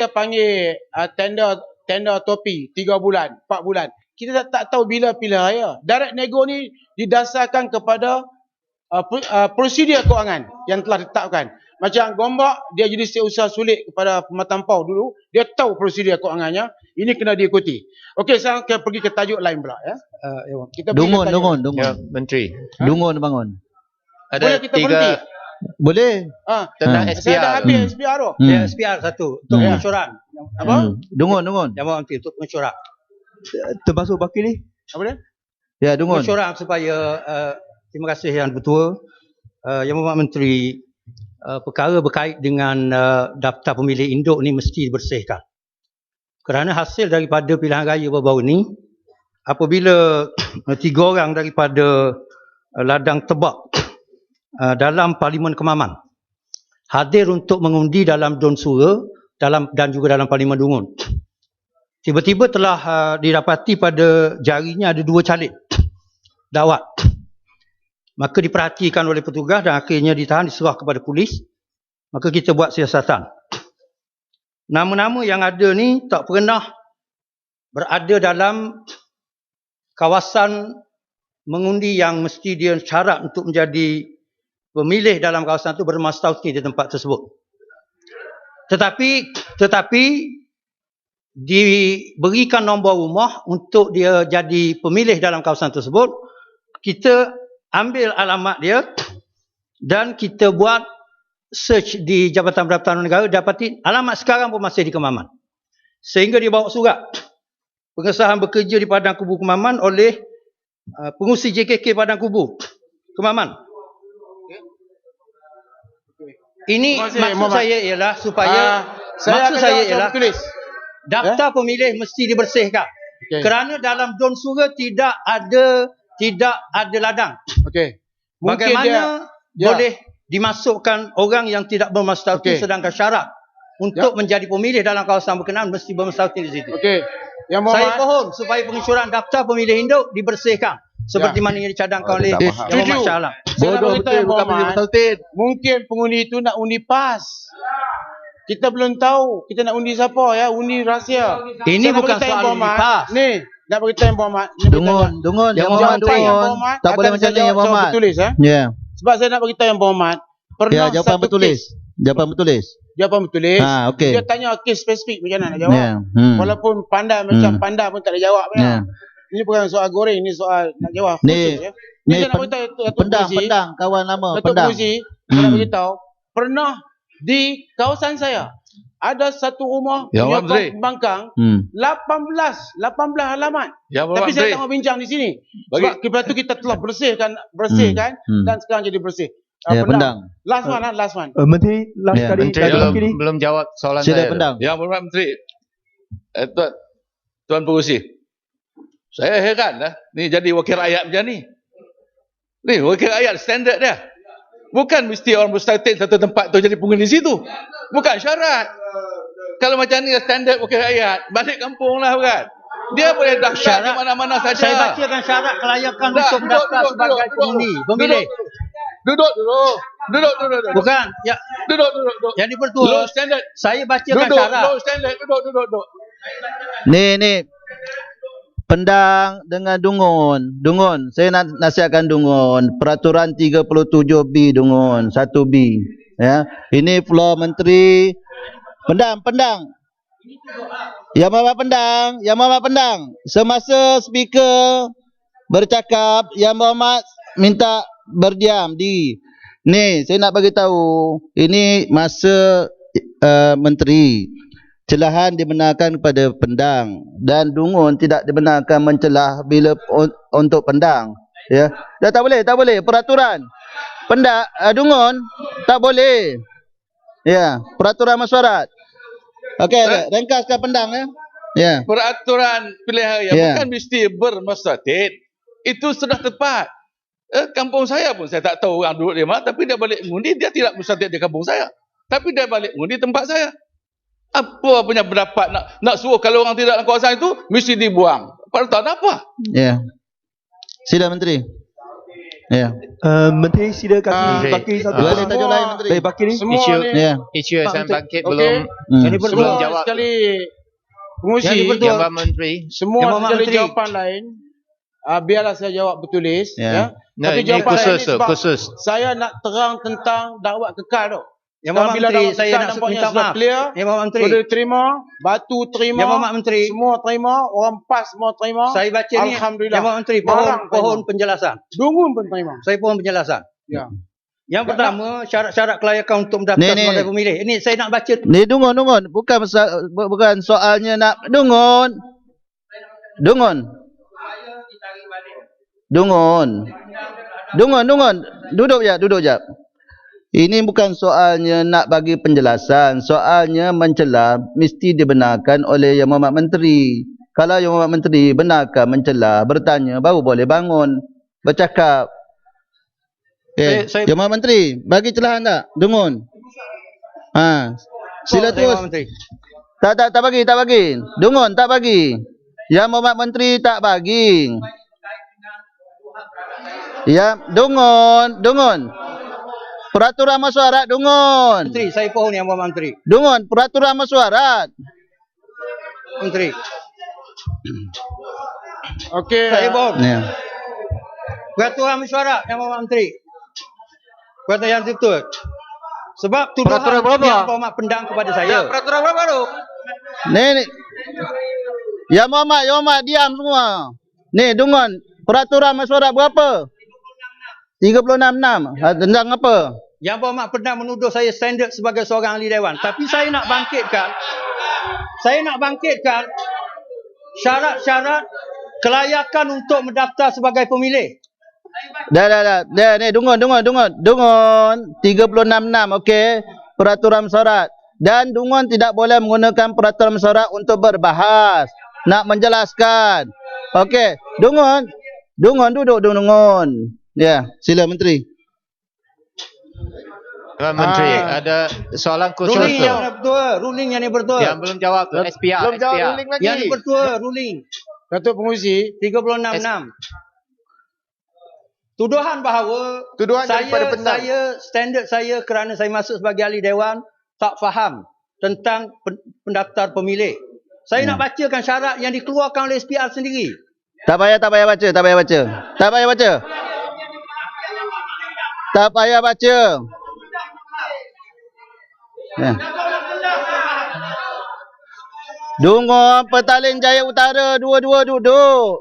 kita panggil tender topi 3 bulan, 4 bulan. Kita tak tahu bila pilihan raya. Direct nego ni didasarkan kepada prosedur kewangan yang telah ditetapkan. Macam Gombak, dia jadi setiausaha sulit kepada Pematang Pau dulu. Dia tahu prosedur kewangannya. Ini kena diikuti. Okey, sekarang kita pergi ke tajuk lain pula. Ya. Kita Dungun. Ya, Menteri. Dungun bangun. Ada boleh kita berhenti? Boleh. Tentang Saya dah SPR. habis SPR tu. Ya, SPR satu untuk pengecoran. Apa? Dungun. Yang Menteri untuk pengecoran. Termasuk bakil ni? Apa dia? Ya, dungun. Pengecoran supaya terima kasih Yang Bertua. Yang Berhormat Menteri, perkara berkait dengan daftar pemilih induk ni mesti dibersihkan. Kerana hasil daripada pilihan raya baru-baru ni, apabila 3 orang daripada ladang Tebak dalam Parlimen Kemaman hadir untuk mengundi dalam Dun Sura dan juga dalam Parlimen Dungun, tiba-tiba telah didapati pada jarinya ada 2 calit dawat. Maka diperhatikan oleh petugas dan akhirnya ditahan, diserah kepada polis. Maka kita buat siasatan. Nama-nama yang ada ni tak pernah berada dalam kawasan mengundi yang mesti dia syarat untuk menjadi pemilih dalam kawasan itu bermastauti di tempat tersebut. Tetapi diberikan nombor rumah untuk dia jadi pemilih dalam kawasan tersebut. Kita ambil alamat dia dan kita buat search di Jabatan Pendaftaran Negara, dapati alamat sekarang pun masih di Kemaman. Sehingga dia bawa surat pengesahan bekerja di Padang Kubu Kemaman oleh pengurusi JKK Padang Kubu Kemaman. Ini maksud saya ialah supaya daftar pemilih mesti dibersihkan. Kerana dalam Dun Sura tidak ada ladang. Okey. Bagaimana boleh dimasukkan orang yang tidak bermastauti sedangkan syarat untuk menjadi pemilih dalam kawasan berkenaan mesti bermastauti di situ. Okey. Saya mohon supaya pengecoran daftar pemilih induk dibersihkan seperti mana yang dicadangkan oleh Yang Berhormat Shah Alam. Bodoh betul, bukan mungkin pengundi itu nak undi PAS. Kita belum tahu kita nak undi siapa ya, undi rahsia. Ini bukan soal undi PAS. Ni nak beritahu Yang Berhormat. Dungun. Yang Berhormat. Tak boleh macam ni Yang Berhormat. Bertulis Ya. Sebab saya nak beritahu Yang Berhormat. Ya, jawapan bertulis. Jawapan bertulis. Okey. Dia tanya kes spesifik macam mana nak jawab. Walaupun pandai macam pandai pun tak ada jawab. Ini bukan soal goreng, ini soal nak jawab. Ni pendang kawan lama Datuk pendang. Buzi, saya nak beritahu, pernah di kawasan saya ada satu rumah penyokong pembangkang 18 halaman. Tapi saya tak mau bincang di sini. Sebab lepas tu kita telah bersihkan dan sekarang jadi bersih. Pendang. Last one. Menteri last kali belum jawab soalan Sila saya. Pendang. Yang Berhormat Menteri. Tuan Pengerusi. Saya heran lah. Ni jadi wakil rakyat macam ni. Ni wakil rakyat standard dia. Bukan mesti orang berstatus satu tempat tu jadi pengundi di situ. Bukan syarat. Kalau macam ni standard wakil rakyat, balik kampung lah kan. Dia boleh daftar di mana-mana saja. Saya bacakan syarat kelayakan untuk daftar sebagai pengundi, pemilih. Duduk. Bukan. Ya. Duduk. Yang Dipertua. Low standard. Saya bacakan syarat. Low standard. Duduk. Ni. Pendang dengan Dungun. Saya nak nasihatkan Dungun. Peraturan 37B Dungun. 1B. Ya. Ini floor Menteri. Pendang. Yang Berhormat Pendang. Semasa speaker bercakap, Yang Berhormat minta berdiam diri. Ni, saya nak bagi tahu. Ini masa Menteri. Celahan dibenarkan kepada Pendang dan Dungun tidak dibenarkan mencelah bila untuk Pendang. Ya. Dah tak boleh peraturan. Dungun tak boleh. Ya, peraturan mesyuarat. Okey, ringkaskan Pendang ya. Ya. Peraturan pilihan raya bukan mesti bermastautit. Itu sudah tepat. Kampung saya pun saya tak tahu orang duduk di mana, tapi dia balik mengundi, dia tidak mustahil di kampung saya. Tapi dia balik mengundi tempat saya. Apa punya pendapat nak suruh kalau orang tidak dalam kawasan itu mesti dibuang? Peraturan apa? Ya. Sila Menteri. Ya. Menteri sila kami Menteri. baki satu. Boleh tajuk lain Menteri. Baik baki ni. Semua Isu- ni Ya. Isu yang saya bangkit Okey. belum Yang ni semua belum jawab. sekali Yang pengurusi, ni betul. Jabatan Menteri. semua Yang ada Muhammad sekali Menteri. jawapan lain. Biarlah saya jawab bertulis. Ya. Ya. No, Tapi ini jawapan khusus lain ni tu, sebab khusus. saya nak terang tentang dakwah kekal tu. Yang Sekarang Muhammad bila Menteri, dakwah saya kekal nak nampaknya minta sudah maaf. clear. Yang Muhammad Menteri, Boleh terima, batu terima, Yang Muhammad Menteri, semua terima, orang PAS semua terima. saya baca ni, Alhamdulillah. Yang Muhammad Menteri, Marang pohon terima. penjelasan. Dungun pun terima. Saya pohon penjelasan. Ya. Yang pertama, syarat-syarat kelayakan untuk mendaftar Ni. sebagai pemilih. Ini saya nak baca. Ni Dungun. Bukan soalnya nak Dungun. Duduk je. Ini bukan soalnya nak bagi penjelasan. Soalnya mencela mesti dibenarkan oleh Yang Muhammad Menteri. Kalau Yang Muhammad Menteri benarkan mencela, bertanya, baru boleh bangun, bercakap. Saya- Yang Muhammad Menteri, bagi celahan tak? Dungun. Sila Saya terus. Muhammad Menteri. Tak bagi. Dungun tak bagi. Yang Muhammad Menteri tak bagi. Ya, Dungun. Peraturan mesyuarat Dungun. Menteri, saya pohon Yang Muhammad Menteri. Dungun, peraturan mesyuarat. Menteri. Okey. Saya pohon. Ya. Peraturan mesyuarat Yang Muhammad Menteri. Peraturan yang betul. Sebab tuduhan Peraturan berapa? Yang Muhammad pendang kepada saya. Peraturan berapa tu? Ni. Ya Muhammad diam semua. Ni Dungun, peraturan mesyuarat berapa? 36.6. Tentang apa? Yang Muhammad pernah menuduh saya standard sebagai seorang ahli dewan. Tapi saya nak bangkitkan syarat-syarat kelayakan untuk mendaftar sebagai pemilih. Dah. Ni Dungun. 36.6, okey. Peraturan mesyuarat. Dan Dungun tidak boleh menggunakan peraturan mesyuarat untuk berbahas. Nak menjelaskan. Okey. Dungun duduk Dungun. Ya, sila Menteri. Jabatan Menteri, ada soalan khusus Ruling tu. yang betul. Ruling yang ni betul. Yang belum jawab tu, SPR. Belum jawab ruling lagi. Yang ni betul. Ruling. Datuk Pengurusi, 36.6. Tuduhan bahawa Tuduhan daripada pendang. standard saya kerana saya masuk sebagai ahli dewan tak faham tentang pendaftar pemilih. Saya nak bacakan syarat yang dikeluarkan oleh SPR sendiri. Tak payah baca. Ya. Dungun, Petaling Jaya Utara, dua-dua duduk.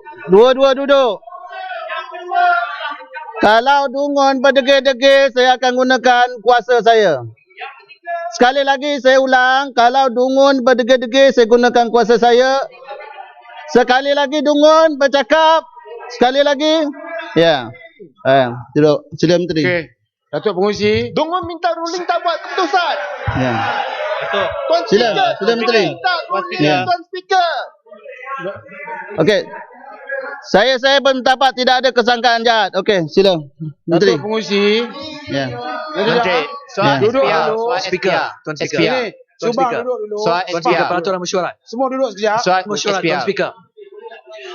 Kalau Dungun berdegil-degil, saya akan gunakan kuasa saya. Sekali lagi saya ulang, kalau Dungun berdegil-degil, saya gunakan kuasa saya. Sekali lagi Dungun bercakap. Sekali lagi. Ya. Duduk. Sila Menteri. okey. Datuk Pengurusi, Dungun minta ruling tak buat keputusan. Ya. Tuan Sila Menteri. minta ruling Ya. Tuan Speaker. Okey. Saya berpendapat tidak ada kesangkaan jahat. Okey, sila Menteri. Datuk Pengurusi, Ya. Menteri, soal Ya. Duduk SPR. dulu. Soal Speaker, SPR. Tuan Speaker. SPR. Sini, Subang duduk dulu. Soal Tuan Speaker, SPR. peraturan mesyuarat. Semua duduk sekejap. Soal Mesyuarat, Tuan SPR. Speaker.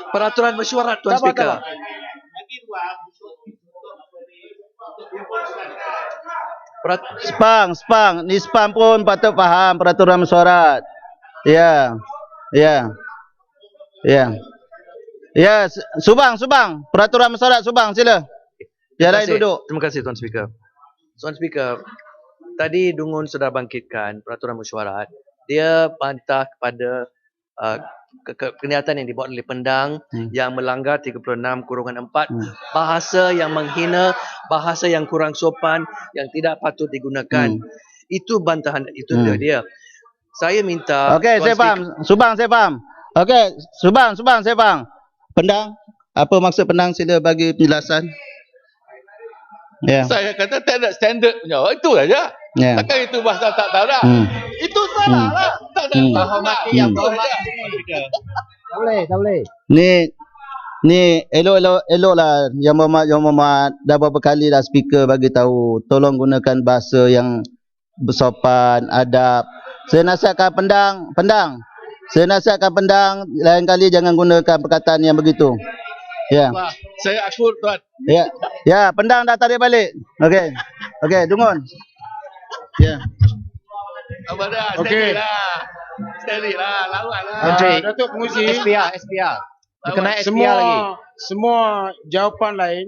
Peraturan mesyuarat, Tuan Tak apa, Speaker. tak apa. Spang. Ni Spang pun patut faham peraturan mesyuarat. Ya. Subang. Peraturan mesyuarat Subang, sila. Yang lain duduk. Terima kasih Tuan Speaker. Tuan Speaker, tadi Dungun sudah bangkitkan peraturan mesyuarat. Dia bantah kepada kenyataan yang dibuat oleh pendang yang melanggar 36(4, bahasa yang menghina, bahasa yang kurang sopan, yang tidak patut digunakan. Itu bantahan, itu dia. Saya minta Okey, Tuan saya faham. Subang, saya faham. Okey, Subang, saya faham. Pendang, apa maksud pendang, sila bagi penjelasan. Ya. Saya kata tak ada standard punya. Itu saja. Ya. Takkan itu bahasa tak tahu dah. Itu salah lah. Tak ada Hormati yang berhormat. Tak boleh. Ni elok lah Yang Muhammad dah berapa kali dah speaker bagi tahu, tolong gunakan bahasa yang bersopan, adab. Saya nasihatkan pendang. Saya nasihatkan pendang lain kali jangan gunakan perkataan yang begitu. Ya. Saya akur tuan. Ya. Ya, pendang dah tarik balik. Okey. Okey, Dungun. Ya. Apa dah? Okey. Steady lah. Lawan lah. Menteri. Datuk Pengurusi, SPR. Berkenaan SPR semua lagi. semua jawapan lain,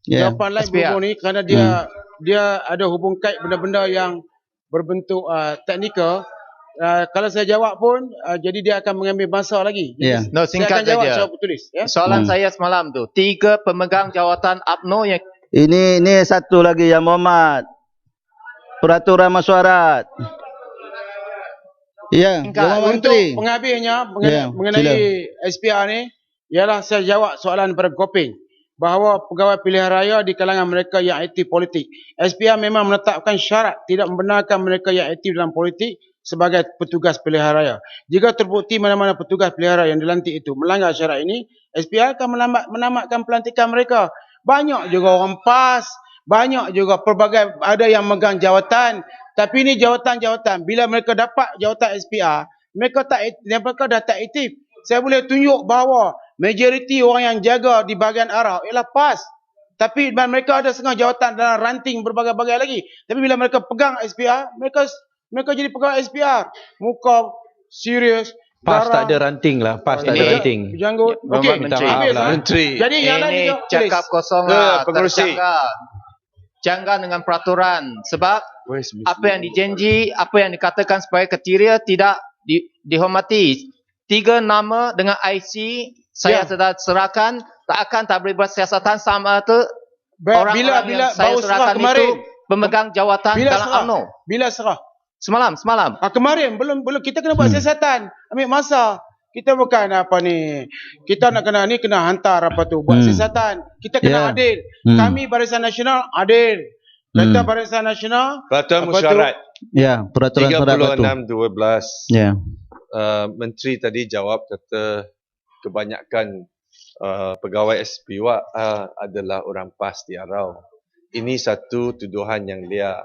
Ya. jawapan lain SPR. berhubung ni kerana dia ada hubung kait benda-benda yang berbentuk teknikal. Kalau saya jawab pun jadi dia akan mengambil masa lagi. Ya. Jadi, No, saya singkat akan jawab saja. secara bertulis ya. Soalan saya semalam tu, 3 pemegang jawatan UMNO yang Ini satu lagi yang Muhammad. Peraturan mesyuarat. Ya, Jawab Untuk Menteri. penghabisnya Ya, mengenai SPR ni ialah saya jawab soalan daripada Koping bahawa pegawai pilihan raya di kalangan mereka yang aktif politik. SPR memang menetapkan syarat tidak membenarkan mereka yang aktif dalam politik sebagai petugas pilihan raya. Jika terbukti mana-mana petugas pilihan raya yang dilantik itu melanggar syarat ini, SPR akan menamatkan pelantikan mereka. Banyak juga orang PAS, banyak juga pelbagai ada yang megang jawatan. Tapi ini jawatan-jawatan. Bila mereka dapat jawatan SPR, mereka dah tak aktif. Saya boleh tunjuk bahawa majoriti orang yang jaga di bahagian Arab ialah PAS. Tapi mereka ada setengah jawatan dalam ranting berbagai-bagai lagi. Tapi bila mereka pegang SPR, mereka jadi pegang SPR. Muka serius. PAS tak ada garang. ranting lah. PAS tak ada ranting. Berjanggut. Okey, Menteri. habis, Lah. Menteri. Jadi yang lain ini juga cakap tulis. kosong lah, Pengerusi. terjanggal dengan peraturan sebab apa yang dijanji, apa yang dikatakan sebagai kriteria tidak dihormati. 3 nama dengan IC saya sudah serahkan, tak boleh buat siasatan sama tu orang-orang yang saya baru serah serahkan kemarin. itu pemegang jawatan Bila dalam serah? UMNO. Bila serah? Semalam. Kemarin belum kita kena buat siasatan. Ambil masa. Kita bukan apa ni. Kita nak kena hantar apa tu buat siasatan. Kita kena Ya. adil. Kami Barisan Nasional adil. Kata Barisan Nasional Peraturan apa mesyuarat Ya, peraturan surat batu. 36/12. Ya. Menteri tadi jawab kata kebanyakan pegawai SPWA adalah orang PAS di Arau. Ini satu tuduhan yang liar.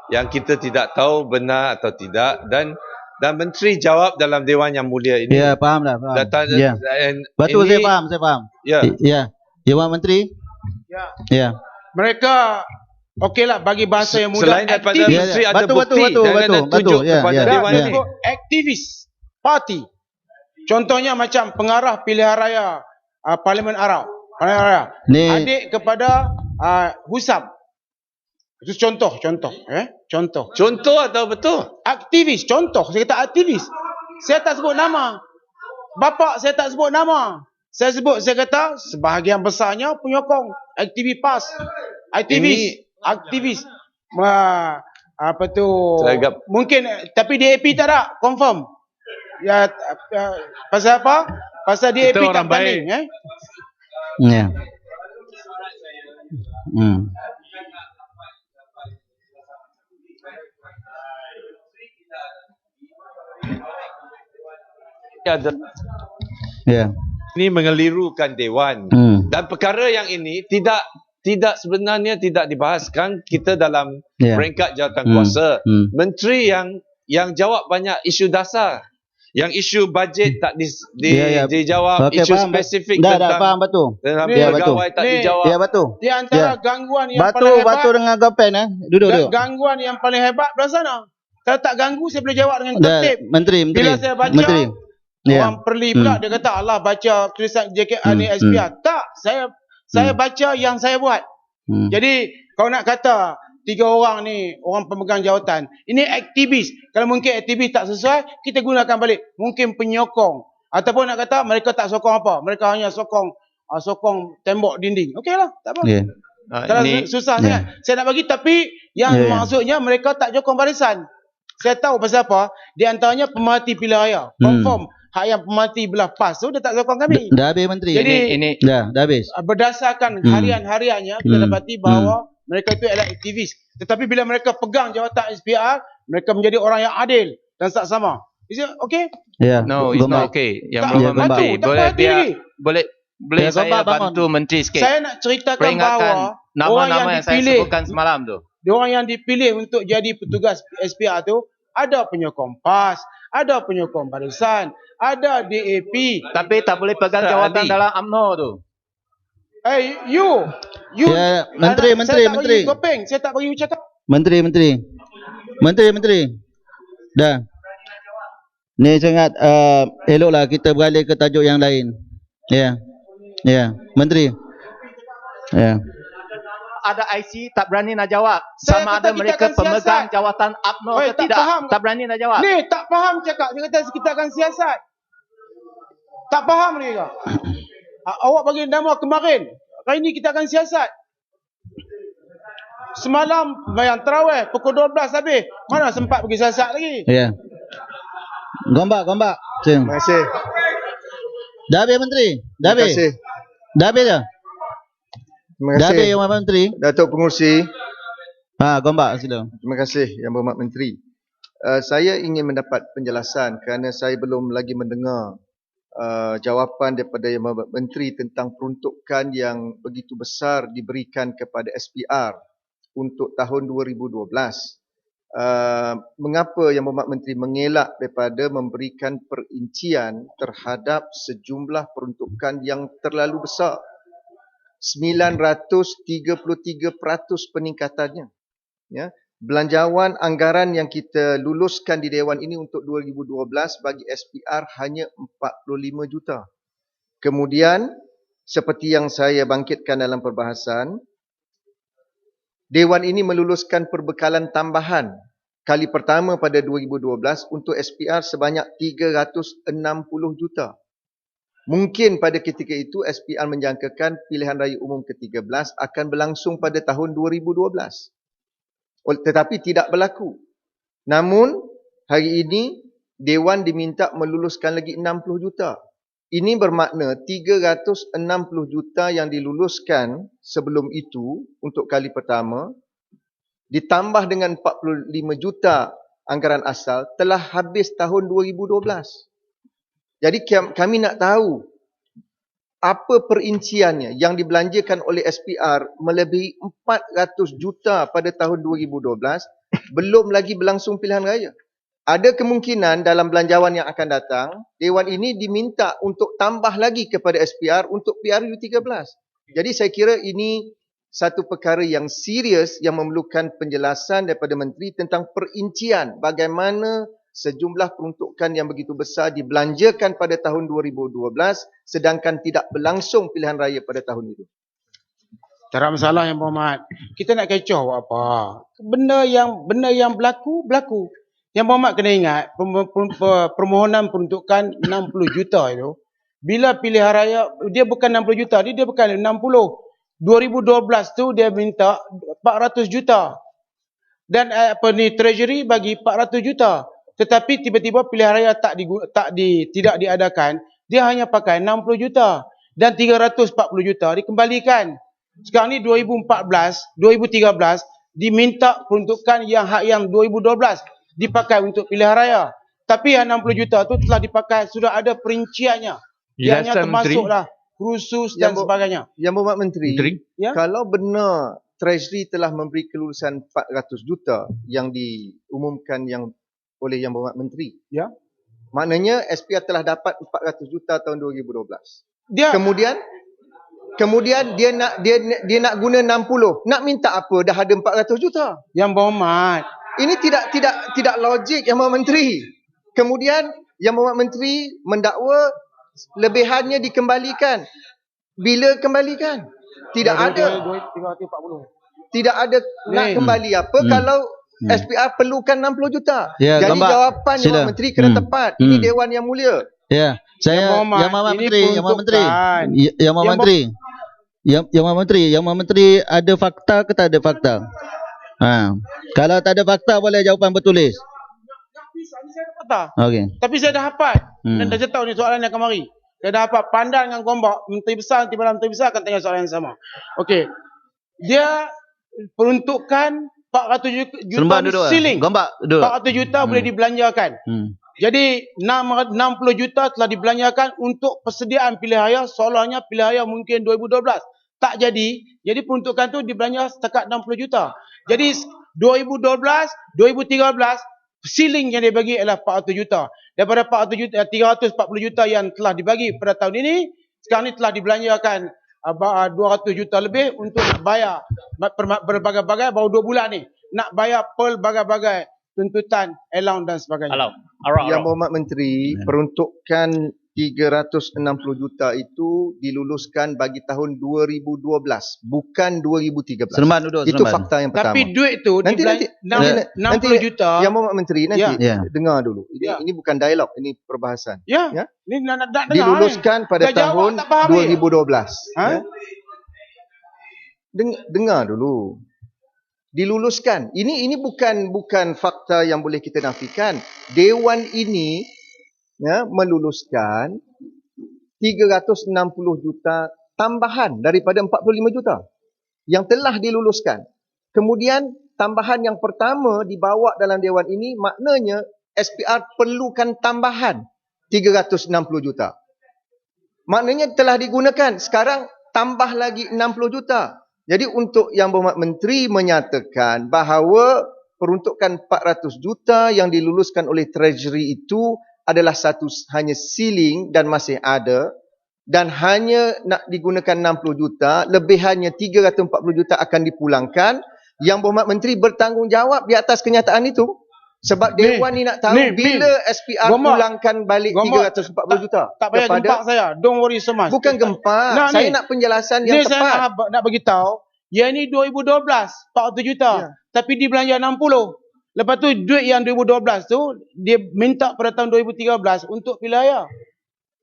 Yang kita tidak tahu benar atau tidak dan menteri jawab dalam Dewan Yang Mulia ini. Ya, faham dah, faham. Data Ya. and Betul, ini, saya faham. Ya. Ya. Jawab Menteri? Ya. Ya. Mereka okeylah bagi bahasa yang mudah. Selain daripada aktivis. menteri Ya, ya. ada Betul, bukti betul, jangan betul, nak tunjuk betul. Ya, kepada ya. Dewan Ya. ini. Aktivis parti. Contohnya macam pengarah pilihan raya Parlimen Arab. Parlimen Raya. Ni Adik kepada Husam. Itu contoh. Contoh. Contoh atau betul? Aktivis, contoh. Saya kata aktivis. Saya tak sebut nama. Bapak saya tak sebut nama. Saya kata sebahagian besarnya penyokong aktivis PAS. Aktivis. Apa tu? Seragam. Mungkin tapi DAP tak ada, confirm. Ya, pasal apa? Pasal DAP Kita tak orang tanding, ya. Ya. Ini mengelirukan Dewan. Dan perkara yang ini tidak sebenarnya tidak dibahaskan kita dalam Ya. peringkat jawatan kuasa. Menteri yang jawab banyak isu dasar. Yang isu bajet tak Ya, ya. dijawab, Okey, isu faham. spesifik Dah tentang faham betul. tentang Ya, betul. pegawai tak Ni- dijawab. Ya, betul. Di antara Ya. gangguan yang paling hebat. Batu dengan gapen Duduk. Gangguan yang paling hebat belah sana. Kalau tak ganggu saya boleh jawab dengan Dah, tertib. Menteri. Bila saya baca, Menteri. Ya. Orang perli pula dia kata Allah baca tulisan JKA ni SPR. Tak, saya baca yang saya buat. Jadi kau nak kata 3 orang ni orang pemegang jawatan, ini aktivis. Kalau mungkin aktivis tak sesuai, kita gunakan balik. Mungkin penyokong ataupun nak kata mereka tak sokong apa, mereka hanya sokong tembok dinding. Okeylah, tak apa. Ya. Kalau ini susah sangat. Saya nak bagi tapi yang Ya, ya. maksudnya mereka tak jokong barisan. Saya tahu pasal apa. Di antaranya pemerhati pilihan raya. Confirm hak yang pemerhati belah PAS tu dia tak sokong kami. Dah habis Menteri. Jadi ini Dah habis. berdasarkan harian-hariannya kita dapati bahawa mereka itu adalah aktivis. Tetapi bila mereka pegang jawatan SPR, mereka menjadi orang yang adil dan saksama. Is it okay? Ya. no, it's not okay. Yang Tak, Muhammad ya, Menteri tak boleh berhati lagi. boleh Ya, saya Gombak bangun. bantu Menteri sikit. Saya nak ceritakan Peringatkan bahawa orang nama-nama yang saya dipilih, sebutkan semalam tu. orang yang dipilih untuk jadi petugas SPR tu ada penyokong PAS, ada penyokong barisan, ada DAP. Tapi tak boleh pegang Ustaz jawatan Ali. dalam UMNO tu. You. Ya, menteri, Saya menteri, tak menteri. bagi topeng. Saya tak bagi you cakap. Menteri, menteri. Menteri, menteri. Dah. Ni sangat eloklah kita beralih ke tajuk yang lain. Ya. Ya, menteri. Ya. Ada IC tak berani nak jawab. Saya Sama kata ada kita mereka akan pemegang siasat. jawatan UMNO Oi, ke tak tidak. faham. Tak berani nak jawab. Ni tak faham cakap. Dia kata kita akan siasat. Tak faham ni ke? Awak bagi nama kemarin. Hari ni kita akan siasat. Semalam bayang terawih pukul 12 habis. Mana sempat pergi siasat lagi? Ya. Gombak, gombak. Terima kasih. Dah habis menteri? Dah Terima habis? kasih. Dah habis dah? Terima Dah habis kasih. yang menteri? Datuk Pengurusi. Gombak sila. Terima kasih Yang Berhormat Menteri. Saya ingin mendapat penjelasan kerana saya belum lagi mendengar jawapan daripada Yang Berhormat Menteri tentang peruntukan yang begitu besar diberikan kepada SPR untuk tahun 2012. Mengapa Yang Berhormat Menteri mengelak daripada memberikan perincian terhadap sejumlah peruntukan yang terlalu besar? 933% peningkatannya. Ya, belanjawan anggaran yang kita luluskan di Dewan ini untuk 2012 bagi SPR hanya 45 juta. Kemudian, seperti yang saya bangkitkan dalam perbahasan, Dewan ini meluluskan perbekalan tambahan kali pertama pada 2012 untuk SPR sebanyak 360 juta. Mungkin pada ketika itu SPR menjangkakan pilihan raya umum ke-13 akan berlangsung pada tahun 2012. Tetapi tidak berlaku. Namun, hari ini, Dewan diminta meluluskan lagi 60 juta. Ini bermakna 360 juta yang diluluskan sebelum itu untuk kali pertama, ditambah dengan 45 juta anggaran asal, telah habis tahun 2012. Jadi kami nak tahu apa perinciannya yang dibelanjakan oleh SPR melebihi 400 juta pada tahun 2012, belum lagi berlangsung pilihan raya. Ada kemungkinan dalam belanjawan yang akan datang, Dewan ini diminta untuk tambah lagi kepada SPR untuk PRU13. Jadi saya kira ini satu perkara yang serius yang memerlukan penjelasan daripada Menteri tentang perincian bagaimana sejumlah peruntukan yang begitu besar dibelanjakan pada tahun 2012 sedangkan tidak berlangsung pilihan raya pada tahun itu. Tak ada masalah Yang Berhormat. Kita nak kecoh buat apa? Benda yang berlaku. Yang Berhormat kena ingat permohonan peruntukan 60 juta itu. Bila pilihan raya dia bukan 60 juta, dia bukan 60. 2012 tu dia minta 400 juta. Dan treasury bagi 400 juta. Tetapi tiba-tiba pilihan raya tidak diadakan, dia hanya pakai 60 juta dan 340 juta dikembalikan. Sekarang ni 2014, 2013 diminta peruntukan yang 2012 dipakai untuk pilihan raya. Tapi yang 60 juta tu telah dipakai, sudah ada perinciannya. Yang termasuklah kursus dan sebagainya. Yang Berhormat Menteri, Ya? kalau benar Treasury telah memberi kelulusan 400 juta yang diumumkan oleh Yang Berhormat Menteri. Ya. Maknanya SPR telah dapat 400 juta tahun 2012. Dia Kemudian dia nak guna 60. Nak minta apa? Dah ada 400 juta. Yang Berhormat. Ini tidak logik Yang Berhormat Menteri. Kemudian Yang Berhormat Menteri mendakwa lebihannya dikembalikan. Bila kembalikan? Tidak ada. 340. Tidak ada nak kembali apa kalau SPR perlukan 60 juta. Ya, jadi gambar. jawapan Yang Berhormat Menteri kena tepat. Ini Dewan yang mulia. Ya, saya Yang Berhormat Menteri, Yang Berhormat Menteri. Yang Berhormat Menteri. Yang Berhormat Menteri, Yang Berhormat Menteri ada fakta ke tak ada fakta? Kalau tak ada fakta boleh jawapan bertulis. Saya dah kata. Okey. Tapi saya dah hafal. Dan dah tahu ni soalan yang kemari. Saya dah hafal. Pandang dengan Gombak. Menteri besar, nanti malam Menteri besar akan tanya soalan yang sama. Okey. Dia peruntukan 400 juta Seremban duduk. ceiling. Gombak duduk. 400 juta boleh dibelanjakan. Jadi 60 juta telah dibelanjakan untuk persediaan pilihan raya. Seolahnya pilihan raya mungkin 2012. Tak jadi. Jadi peruntukan tu dibelanja setakat 60 juta. Jadi 2012, 2013 ceiling yang dibagi adalah 400 juta. Daripada 400 juta, 340 juta yang telah dibagi pada tahun ini, sekarang ini telah dibelanjakan 200 juta lebih untuk nak bayar berbagai-bagai baru 2 bulan ni. Nak bayar pelbagai-bagai tuntutan, allowance dan sebagainya. Yang Berhormat Menteri, peruntukan 360 juta itu diluluskan bagi tahun 2012, bukan 2013. Seremban duduk, Itu seremban. fakta yang pertama. Tapi duit tu Nanti 60 juta. Yang Berhormat Menteri, nanti Ya. dengar dulu. Ya. Ini bukan dialog, ini perbahasan. Ya. Ya. Ni nak dengar Diluluskan ni. pada Dah jawab, tahun tak faham ni. 2012. Ha? Ya. Dengar dulu. Diluluskan. Ini bukan fakta yang boleh kita nafikan. Dewan ini meluluskan 360 juta tambahan daripada 45 juta yang telah diluluskan. Kemudian tambahan yang pertama dibawa dalam dewan ini, maknanya SPR perlukan tambahan 360 juta. Maknanya telah digunakan, sekarang tambah lagi 60 juta. Jadi untuk Yang Berhormat Menteri menyatakan bahawa peruntukan 400 juta yang diluluskan oleh Treasury itu adalah hanya ceiling dan masih ada, dan hanya nak digunakan 60 juta, lebihannya 340 juta akan dipulangkan. Yang Berhormat Menteri bertanggungjawab di atas kenyataan itu. Sebab Dewan ni nak tahu bila SPR pulangkan balik 340 juta. Tak payah gempak saya. Don't worry so much. Bukan gempak. Saya nak penjelasan yang tepat. Saya nak bagi tahu, yang ni 2012 400 juta. Ya. Tapi dia belanja 60. Lepas tu duit yang 2012 tu dia minta pada tahun 2013 untuk pilihan raya.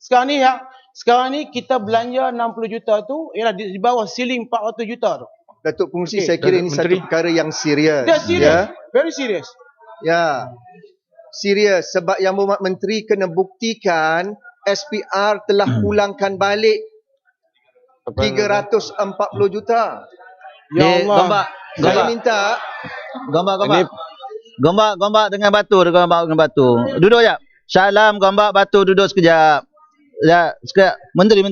Sekarang ni kita belanja 60 juta tu ialah di bawah ceiling 400 juta tu. Datuk Pengerusi, Okey, saya kira ini satu perkara yang serius. Dia serius. Very serious. Ya. Serius. Sebab Yang Berhormat Menteri kena buktikan SPR telah pulangkan balik 340 juta. Ya Allah. Gombak. Saya minta Gombak dengan batu, Duduk jap. Syalam, gombak, batu, duduk sekejap. Ya, sekejap. Menteri,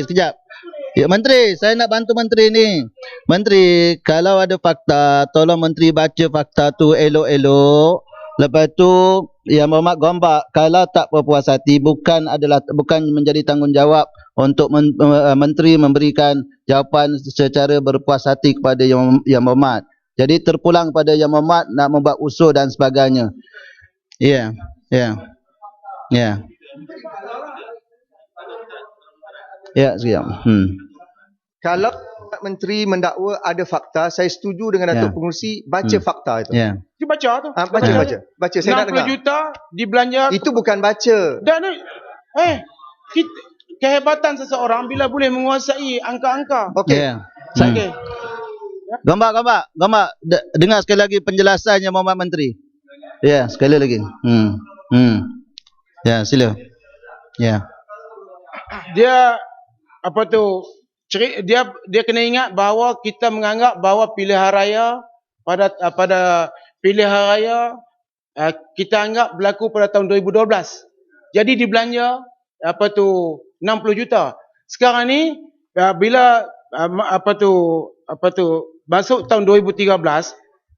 sekejap. Ya, Menteri, saya nak bantu Menteri ni. Menteri, kalau ada fakta, tolong Menteri baca fakta tu elok-elok. Lepas tu, Yang Berhormat Gombak, kalau tak berpuas hati, bukan menjadi tanggungjawab untuk Menteri memberikan jawapan secara berpuas hati kepada Yang Berhormat. Jadi terpulang pada Yang Berhormat nak membuat usul dan sebagainya. Ya. Ya, sekejap. kalau Menteri mendakwa ada fakta, saya setuju dengan Datuk Ya. Pengerusi, baca fakta itu. Ya. Dia baca tu. Baca. Saya nak 60 dengar. juta dibelanja. Itu bukan baca. Dan kehebatan seseorang bila boleh menguasai angka-angka. Okey. Ya. Okey. Gombak. Dengar sekali lagi penjelasannya Muhammad Menteri. Ya, sekali lagi. Ya, sila. Ya. Dia dia kena ingat bahawa kita menganggap bahawa pilihan raya pada pilihan raya kita anggap berlaku pada tahun 2012. Jadi dibelanja 60 juta. Sekarang ni bila masuk tahun 2013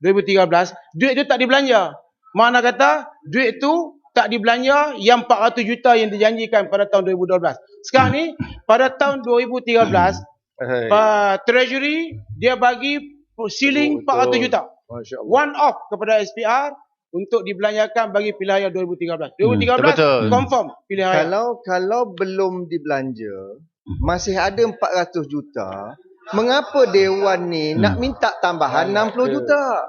duit tu tak dibelanja. Makna kata duit tu tak dibelanja yang 400 juta yang dijanjikan pada tahun 2012. Sekarang ni pada tahun 2013 Treasury dia bagi ceiling 400 juta. One off kepada SPR untuk dibelanjakan bagi pilihan raya 2013. 2013 confirm pilihan raya. Kalau belum dibelanja, masih ada 400 juta, mengapa Dewan ni nak minta tambahan 60 juta?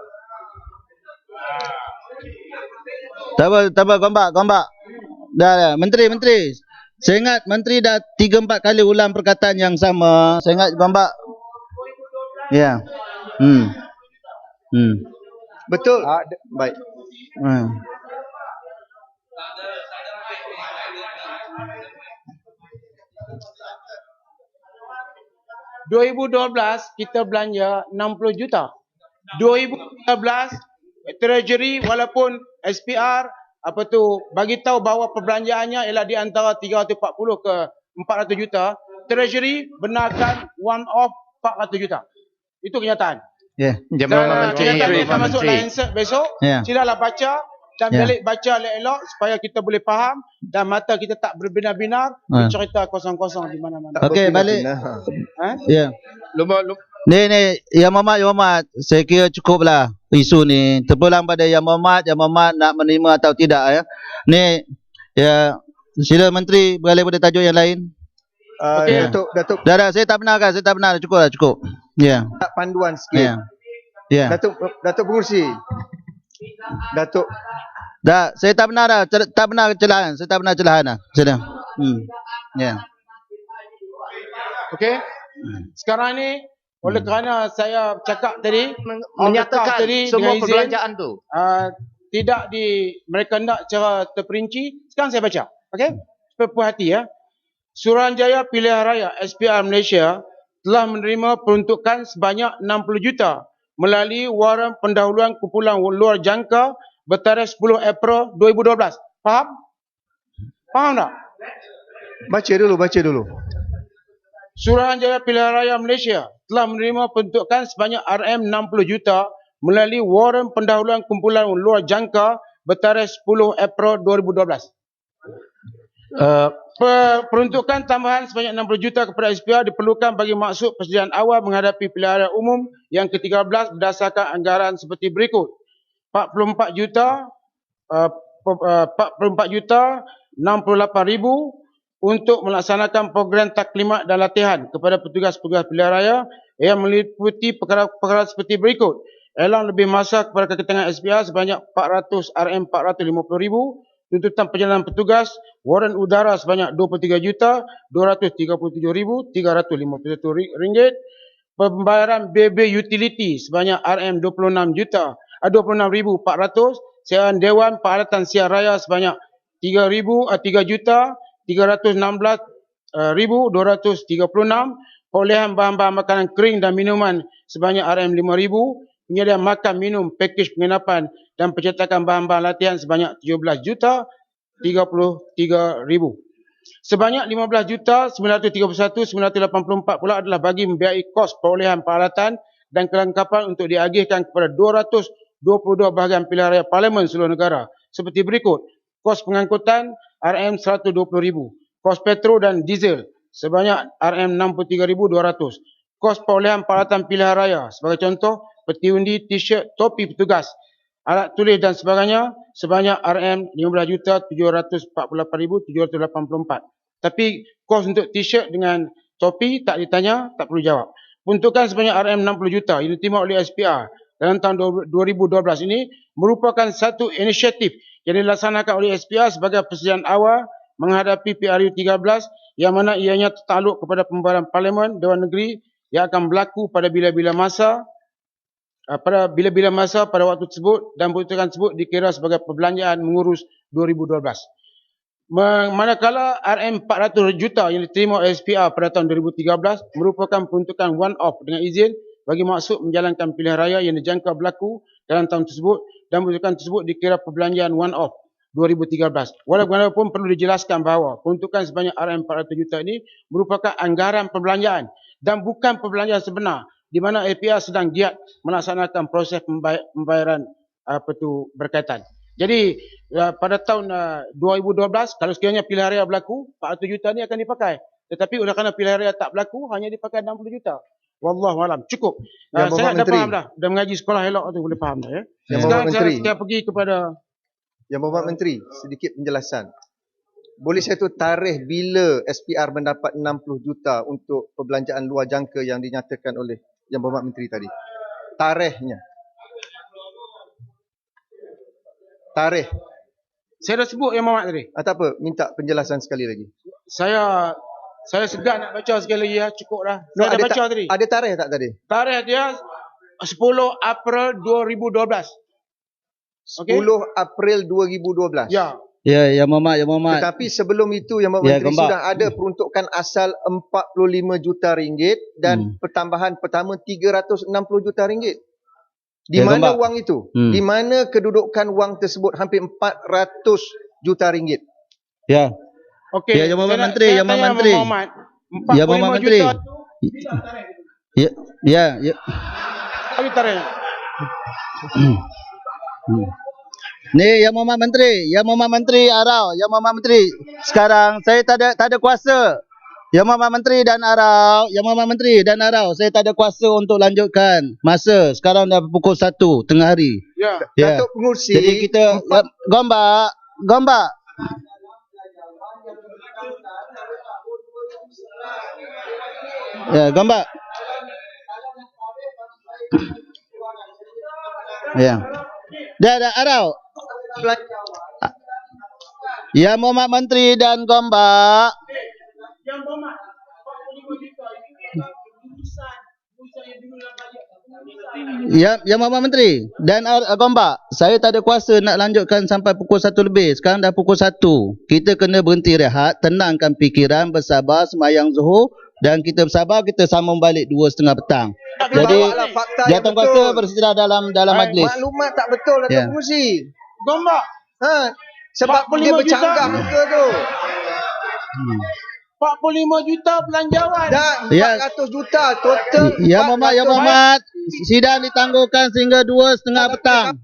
Tak apa, gombak. Dah. Menteri. Saya ingat Menteri dah 3-4 kali ulang perkataan yang sama. Saya ingat gombak. Ya. Betul. Baik. 2012 kita belanja 60 juta. 2013 Treasury walaupun SPR bagi tahu bahawa perbelanjaannya ialah di antara 340 ke 400 juta, Treasury benarkan one off 400 juta. Itu kenyataan. Ya. Dan kenyataan ini akan masuk Lancet besok. Ya. Silalah baca dan Ya. balik baca elok-elok supaya kita boleh faham dan mata kita tak berbinar-binar bercerita kosong-kosong di mana-mana. Tak Okey, balik. berpindah-pindah. Ha? Ya. Ni, Yang Muhammad, saya kira cukuplah isu ni. Terpulang pada Yang Muhammad nak menerima atau tidak ya. Ni, ya, sila Menteri beralih pada tajuk yang lain. Okey. Datuk Dah, saya tak benar, cukup. Ya. tak panduan sikit. Ya. Ya. Datuk Pengurusi. Datuk Dah, saya tak benar dah. Tak benar celahan. Saya tak benar celahan dah. Sila. Ya. Okey. Sekarang ni oleh kerana saya cakap tadi Menyatakan tadi semua dengan izin, perbelanjaan tu. tidak mereka nak secara terperinci. Sekarang saya baca. Okey? Supaya puas hati ya. Suruhanjaya Pilihan Raya SPR Malaysia telah menerima peruntukan sebanyak 60 juta melalui waran pendahuluan kumpulan luar jangka bertarikh 10 April 2012. Faham? Faham tak? baca dulu. Suruhanjaya Pilihan Raya Malaysia telah menerima peruntukan sebanyak RM60 juta melalui waran pendahuluan kumpulan luar jangka bertarikh 10 April 2012. Peruntukan tambahan sebanyak 60 juta kepada SPR diperlukan bagi maksud persediaan awal menghadapi pilihan raya umum yang ke-13 berdasarkan anggaran seperti berikut. 44 juta 68,000 untuk melaksanakan program taklimat dan latihan kepada petugas-petugas pilihan raya yang meliputi perkara-perkara seperti berikut. Elang lebih masa kepada keketangan SPR sebanyak 400 RM450,000, tuntutan perjalanan petugas, waran udara sebanyak RM23,237,351 ringgit, pembayaran BB utility sebanyak RM26,400, siaran Dewan Peralatan Siar Raya sebanyak RM3,316,236, perolehan bahan-bahan makanan kering dan minuman sebanyak RM5,000, penyediaan makan minum, pakej penginapan dan pencetakan bahan-bahan latihan sebanyak RM17,033,000. Sebanyak RM15,931,984 pula adalah bagi membiayai kos perolehan peralatan dan kelengkapan untuk diagihkan kepada 222 bahagian pilihan raya Parlimen seluruh negara seperti berikut. Kos pengangkutan RM120,000, kos petrol dan diesel sebanyak RM63,200, kos perolehan peralatan pilihan raya sebagai contoh peti undi, t-shirt, topi petugas, alat tulis dan sebagainya sebanyak RM15,748,784. Tapi kos untuk t-shirt dengan topi tak ditanya, tak perlu jawab. Peruntukan sebanyak RM60 juta yang diterima oleh SPR dalam tahun 2012 ini merupakan satu inisiatif yang dilaksanakan oleh SPR sebagai persediaan awal menghadapi PRU 13 yang mana ianya tertakluk kepada pembaharan Parlimen Dewan Negeri yang akan berlaku pada bila-bila masa pada waktu tersebut, dan peruntukan tersebut dikira sebagai perbelanjaan mengurus 2012. Manakala RM400 juta yang diterima oleh SPR pada tahun 2013 merupakan peruntukan one-off dengan izin bagi maksud menjalankan pilihan raya yang dijangka berlaku dalam tahun tersebut, dan peruntukan tersebut dikira perbelanjaan one-off 2013. Walaupun perlu dijelaskan bahawa peruntukan sebanyak RM400 juta ini merupakan anggaran perbelanjaan dan bukan perbelanjaan sebenar, di mana APR sedang giat melaksanakan proses pembayaran berkaitan. Jadi pada tahun 2012 kalau sekiranya pilihan raya berlaku, 400 juta ni akan dipakai. Tetapi oleh kerana pilihan raya tak berlaku, hanya dipakai 60 juta. Wallahualam. Cukup. Yang Saya dah Menteri. faham dah. Dah mengaji sekolah elok tu boleh faham dah ya. Yang Sekarang Menteri. saya pergi kepada Yang Berhormat Menteri, sedikit penjelasan. Boleh saya tahu tarikh bila SPR mendapat 60 juta untuk perbelanjaan luar jangka yang dinyatakan oleh Yang Berhormat Menteri tadi? Tarikhnya. Tarikh. saya dah sebut Yang Mamat tadi. Tak apa, minta penjelasan sekali lagi. Saya segan nak baca sekali lagi ya. Cukup dah. Saya dah baca tadi. Ada tarikh tak tadi? Tarikh dia 10 April 2012. 10 April 2012. Ya. Ya, Yang Muhammad. Tetapi sebelum itu Yang Berhormat Ya, Menteri Gembak. sudah ada peruntukan asal 45 juta ringgit dan pertambahan pertama 360 juta ringgit. Di Ya, mana Gembak. wang itu? Di mana kedudukan wang tersebut hampir 400 juta ringgit? Ya. Okey. Ya, Yang Berhormat Menteri, Yang Berhormat Menteri. Yang Berhormat Menteri. Ya. Bagi tarikh. Ni Yang Mohd Menteri Arau, Yang Mohd Menteri. Sekarang saya tak ada kuasa. Yang Mohd Menteri dan Arau, saya tak ada kuasa untuk lanjutkan masa. Sekarang dah pukul 1 tengah hari. Ya. Ya. Datuk Pengurusi, Jadi kita gombak. Ya, gombak. Ya. Dah Arau. Yang Mohd Menteri dan gombak. Yang berhormat 45 juta ini urusan yang dulu dalam bajet. Yang Mohd Menteri dan gombak, saya tak ada kuasa nak lanjutkan sampai pukul 1 lebih. Sekarang dah pukul 1. Kita kena berhenti rehat, tenangkan fikiran, bersabar sembahyang Zuhur dan kita bersabar, kita sambung balik 2:30 petang. Jadi bawalah fakta yang jawatan kuasa betul. bersedia dalam majlis. Maklumat tak betul Datuk Ya. Pengurusi. Gombak. Ha, sebab 45 dia juta. bercanggah muka tu. 45 juta belanjawan. Dah Ya. 400 juta total. Yang Mohd, sidang ditangguhkan sehingga 2:30 petang.